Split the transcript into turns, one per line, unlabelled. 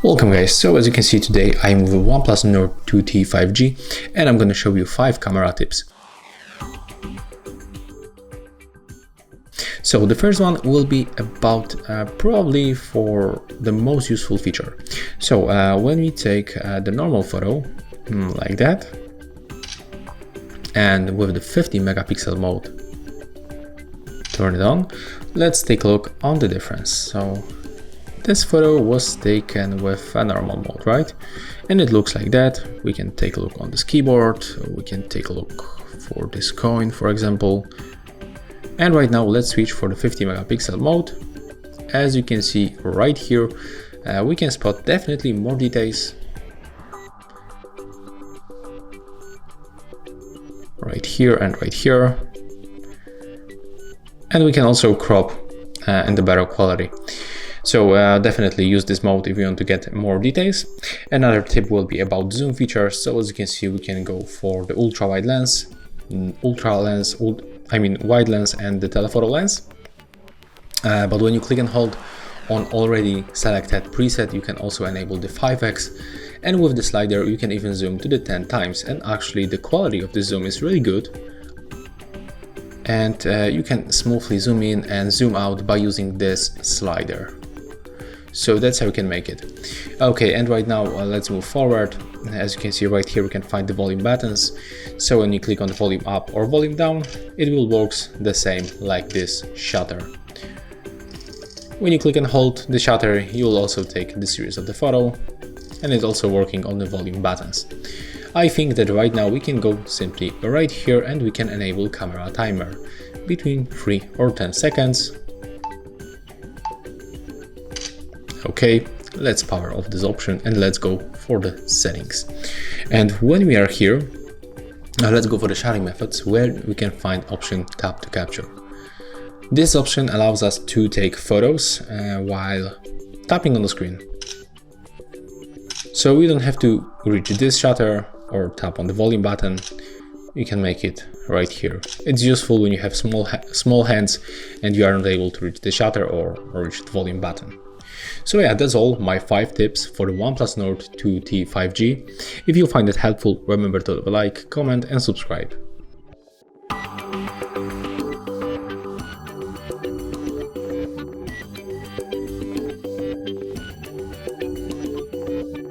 Welcome guys, so as you can see today I'm with a OnePlus Nord 2T 5G and I'm going to show you 5 camera tips. So the first one will be about probably for the most useful feature. So when we take the normal photo like that and with the 50 megapixel mode, turn it on, let's take a look on the difference. So this photo was taken with a normal mode, right? And it looks like that. We can take a look on this keyboard, we can take a look for this coin, for example. And right now let's switch for the 50 megapixel mode. As you can see right here, we can spot definitely more details. Right here and right here. And we can also crop in the better quality. So definitely use this mode if you want to get more details. Another tip will be about zoom features. So as you can see, we can go for the ultra wide lens, wide lens and the telephoto lens. But when you click and hold on already selected preset, you can also enable the 5x. And with the slider, you can even zoom to the 10 times. And actually the quality of the zoom is really good. And you can smoothly zoom in and zoom out by using this slider. So that's how you can make it. Okay, and right now let's move forward. As you can see right here, we can find the volume buttons. So when you click on the volume up or volume down, it will work the same like this shutter. When you click and hold the shutter, you will also take the series of the photo, and it's also working on the volume buttons. I think that right now we can go simply right here and we can enable camera timer between 3 or 10 seconds. Okay, let's power off this option and let's go for the settings. And when we are here, let's go for the sharing methods where we can find option tap to capture. This option allows us to take photos while tapping on the screen. So we don't have to reach this shutter or tap on the volume button. You can make it right here. It's useful when you have small hands and you aren't able to reach the shutter or reach the volume button. So yeah, that's all my 5 tips for the OnePlus Nord 2T 5G. If you find it helpful, remember to leave a like, comment and subscribe.